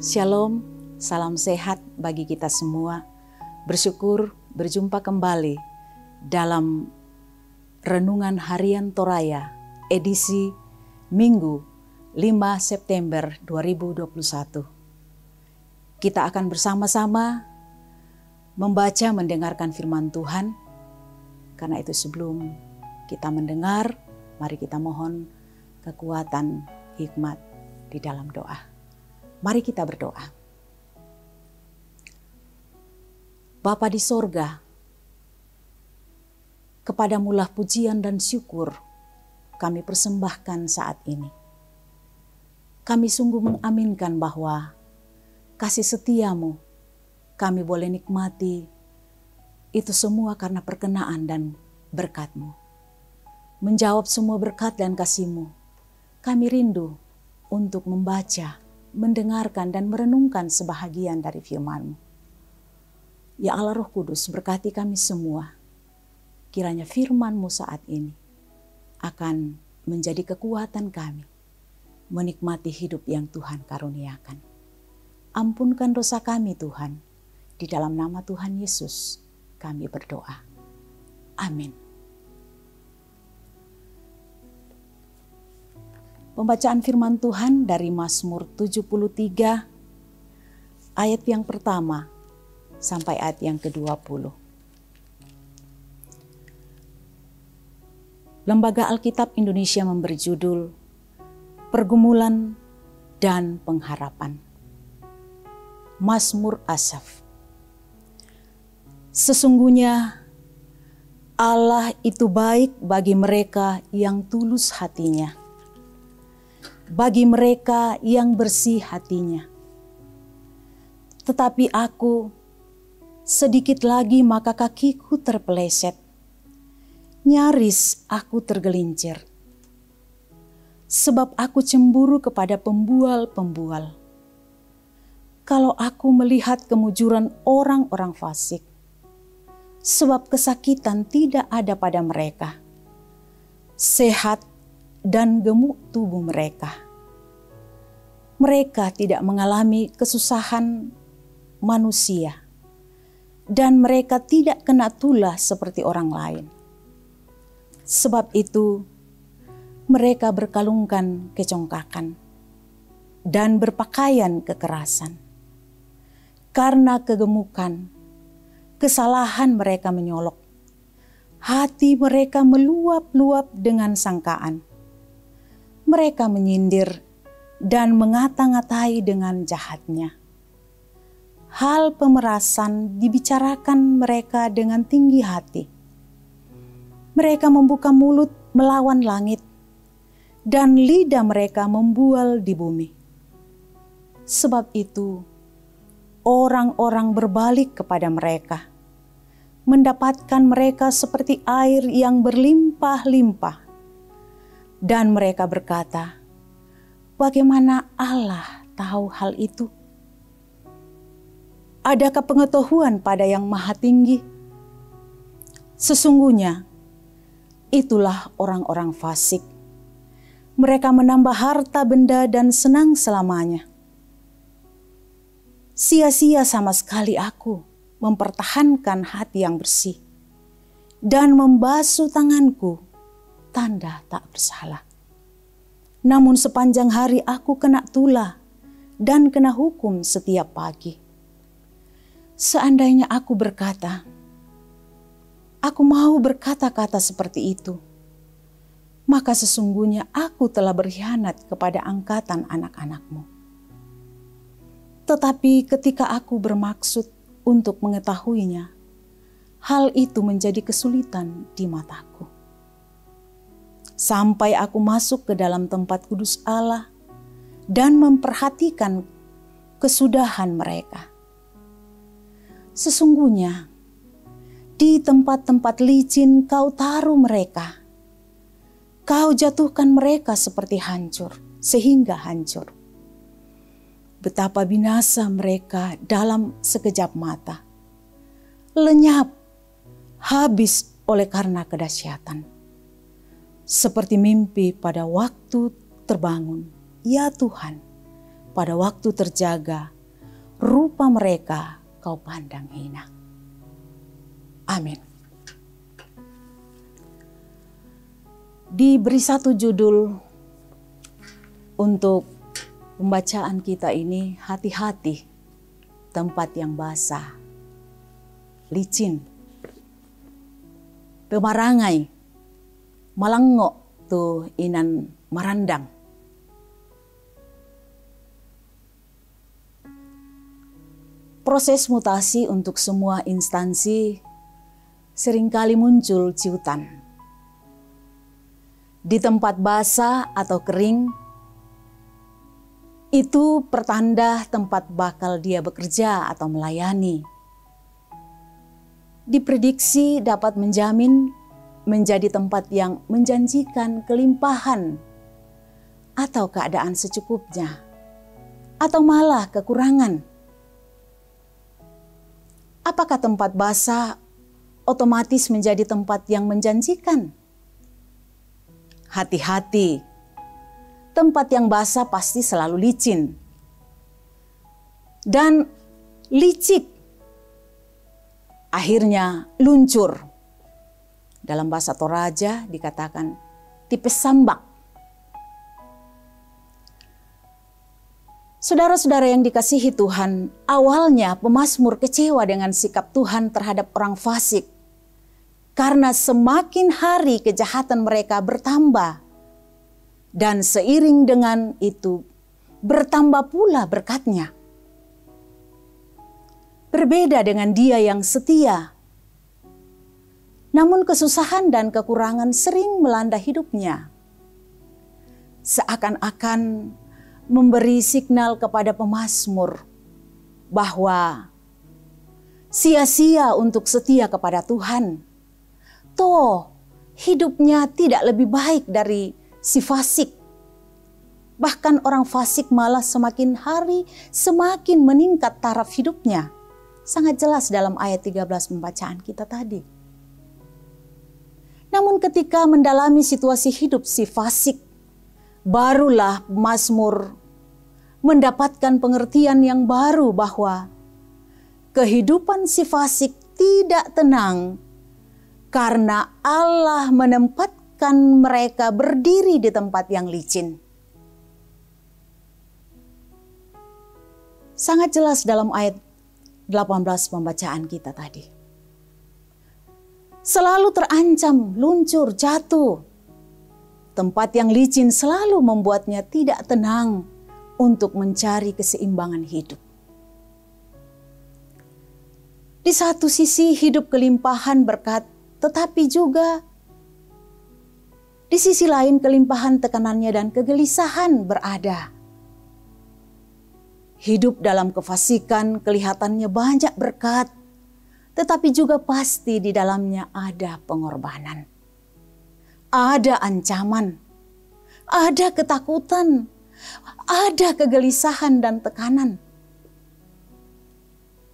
Shalom, salam sehat bagi kita semua. Bersyukur berjumpa kembali dalam Renungan Harian Toraya edisi Minggu 5 September 2021. Kita akan bersama-sama membaca mendengarkan firman Tuhan. Karena itu sebelum kita mendengar, mari kita mohon kekuatan hikmat di dalam doa. Mari kita berdoa. Bapa di sorga, kepadamulah pujian dan syukur kami persembahkan saat ini. Kami sungguh mengaminkan bahwa kasih setiamu kami boleh nikmati, itu semua karena perkenaan dan berkat-Mu. Menjawab semua berkat dan kasih-Mu, kami rindu untuk membaca, mendengarkan dan merenungkan sebahagian dari firman-Mu. Ya Allah Roh Kudus, berkati kami semua. Kiranya firman-Mu saat ini akan menjadi kekuatan kami menikmati hidup yang Tuhan karuniakan. Ampunkan dosa kami Tuhan. Di dalam nama Tuhan Yesus kami berdoa. Amin. Pembacaan firman Tuhan dari Mazmur 73 ayat yang pertama sampai ayat yang ke-20. Lembaga Alkitab Indonesia memberi judul Pergumulan dan Pengharapan. Mazmur Asaf. Sesungguhnya Allah itu baik bagi mereka yang tulus hatinya, bagi mereka yang bersih hatinya. Tetapi aku, sedikit lagi maka kakiku terpeleset, nyaris aku tergelincir. Sebab aku cemburu kepada pembual-pembual. Kalau aku melihat kemujuran orang-orang fasik, sebab kesakitan tidak ada pada mereka, sehat dan gemuk tubuh mereka. Mereka tidak mengalami kesusahan manusia, dan mereka tidak kena tulah seperti orang lain. Sebab itu, mereka berkalungkan kecongkakan dan berpakaian kekerasan. Karena kegemukan, kesalahan mereka menyolok. Hati mereka meluap-luap dengan sangkaan. Mereka menyindir dan mengata-ngatai dengan jahatnya. Hal pemerasan dibicarakan mereka dengan tinggi hati. Mereka membuka mulut melawan langit, dan lidah mereka membual di bumi. Sebab itu, orang-orang berbalik kepada mereka, mendapatkan mereka seperti air yang berlimpah-limpah. Dan mereka berkata, bagaimana Allah tahu hal itu? Adakah pengetahuan pada yang maha tinggi? Sesungguhnya, itulah orang-orang fasik. Mereka menambah harta benda dan senang selamanya. Sia-sia sama sekali aku mempertahankan hati yang bersih dan membasuh tanganku, tanda tak bersalah. Namun sepanjang hari aku kena tulah dan kena hukum setiap pagi. Seandainya aku berkata, aku mau berkata-kata seperti itu, maka sesungguhnya aku telah berkhianat kepada angkatan anak-anakmu. Tetapi ketika aku bermaksud untuk mengetahuinya, hal itu menjadi kesulitan di mataku. Sampai aku masuk ke dalam tempat kudus Allah dan memperhatikan kesudahan mereka. Sesungguhnya di tempat-tempat licin kau taruh mereka. Kau jatuhkan mereka seperti hancur, sehingga hancur. Betapa binasa mereka dalam sekejap mata. Lenyap, habis oleh karena kedahsyatan. Seperti mimpi pada waktu terbangun, ya Tuhan, pada waktu terjaga, rupa mereka kau pandang hina. Amin. Diberi satu judul untuk pembacaan kita ini, hati-hati tempat yang basah, licin, pemarangai, malangok tu inan marandang. Proses mutasi untuk semua instansi seringkali muncul ciutan. Di tempat basah atau kering, itu pertanda tempat bakal dia bekerja atau melayani. Diprediksi dapat menjamin menjadi tempat yang menjanjikan kelimpahan atau keadaan secukupnya, atau malah kekurangan. Apakah tempat basah otomatis menjadi tempat yang menjanjikan? Hati-hati, tempat yang basah pasti selalu licin dan licik, akhirnya luncur. Dalam bahasa Toraja dikatakan tipes sambak. Saudara-saudara yang dikasihi Tuhan, awalnya pemazmur kecewa dengan sikap Tuhan terhadap orang fasik. Karena semakin hari kejahatan mereka bertambah. Dan seiring dengan itu bertambah pula berkat-Nya. Berbeda dengan dia yang setia. Namun kesusahan dan kekurangan sering melanda hidupnya. Seakan-akan memberi signal kepada pemazmur bahwa sia-sia untuk setia kepada Tuhan. Toh hidupnya tidak lebih baik dari si fasik. Bahkan orang fasik malah semakin hari semakin meningkat taraf hidupnya. Sangat jelas dalam ayat 13 pembacaan kita tadi. Namun ketika mendalami situasi hidup si fasik, barulah Mazmur mendapatkan pengertian yang baru bahwa kehidupan si fasik tidak tenang karena Allah menempatkan mereka berdiri di tempat yang licin. Sangat jelas dalam ayat 18 pembacaan kita tadi. Selalu terancam, luncur, jatuh. Tempat yang licin selalu membuatnya tidak tenang untuk mencari keseimbangan hidup. Di satu sisi hidup kelimpahan berkat, tetapi juga di sisi lain kelimpahan tekanannya dan kegelisahan berada. Hidup dalam kefasikan kelihatannya banyak berkat, tetapi juga pasti di dalamnya ada pengorbanan. Ada ancaman, ada ketakutan, ada kegelisahan dan tekanan.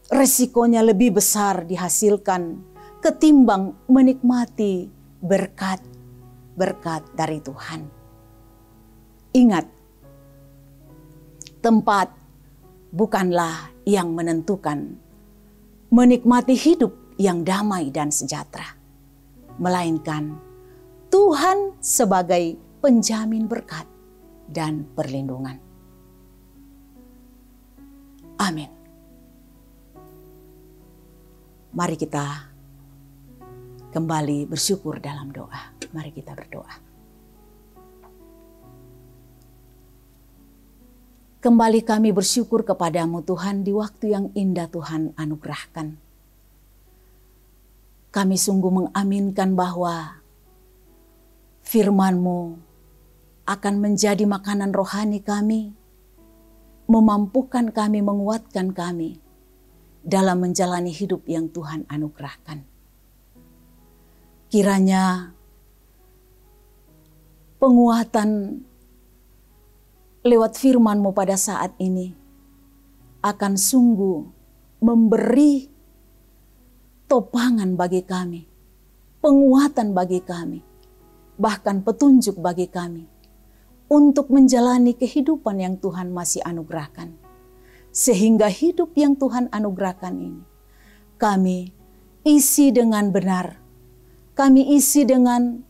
Resikonya lebih besar dihasilkan ketimbang menikmati berkat-berkat dari Tuhan. Ingat, tempat bukanlah yang menentukan menikmati hidup yang damai dan sejahtera, melainkan Tuhan sebagai penjamin berkat dan perlindungan. Amin. Mari kita kembali bersyukur dalam doa. Mari kita berdoa. Kembali kami bersyukur kepadamu Tuhan di waktu yang indah Tuhan anugerahkan. Kami sungguh mengaminkan bahwa firman-Mu akan menjadi makanan rohani kami, memampukan kami, menguatkan kami dalam menjalani hidup yang Tuhan anugerahkan. Kiranya penguatan lewat firman-Mu pada saat ini akan sungguh memberi topangan bagi kami, penguatan bagi kami, bahkan petunjuk bagi kami untuk menjalani kehidupan yang Tuhan masih anugerahkan. Sehingga hidup yang Tuhan anugerahkan ini, kami isi dengan benar. Kami isi dengan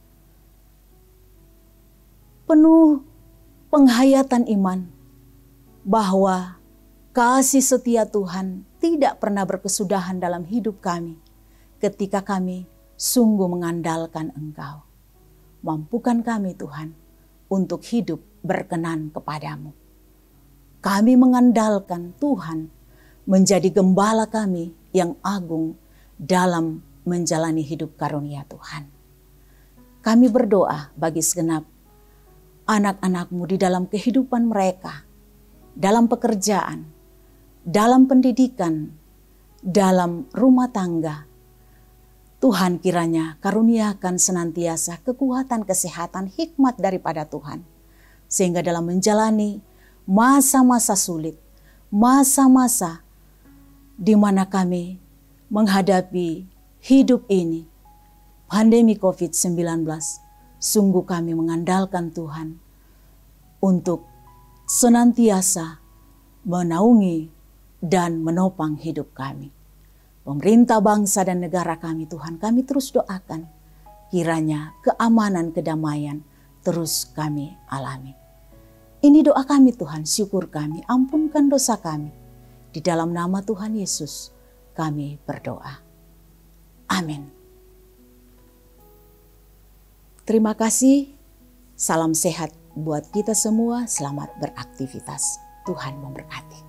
penuh penghayatan iman bahwa kasih setia Tuhan tidak pernah berkesudahan dalam hidup kami ketika kami sungguh mengandalkan Engkau. Mampukan kami Tuhan untuk hidup berkenan kepadamu. Kami mengandalkan Tuhan menjadi gembala kami yang agung dalam menjalani hidup karunia Tuhan. Kami berdoa bagi segenap anak-anak-Mu di dalam kehidupan mereka, dalam pekerjaan, dalam pendidikan, dalam rumah tangga. Tuhan kiranya karuniakan senantiasa kekuatan, kesehatan, hikmat daripada Tuhan. Sehingga dalam menjalani masa-masa sulit, masa-masa di mana kami menghadapi hidup ini, pandemi COVID-19, sungguh kami mengandalkan Tuhan untuk senantiasa menaungi dan menopang hidup kami. Pemerintah bangsa dan negara kami Tuhan, kami terus doakan kiranya keamanan, kedamaian terus kami alami. Ini doa kami Tuhan, syukur kami, ampunkan dosa kami. Di dalam nama Tuhan Yesus kami berdoa. Amin. Terima kasih, salam sehat buat kita semua, selamat beraktivitas. Tuhan memberkati.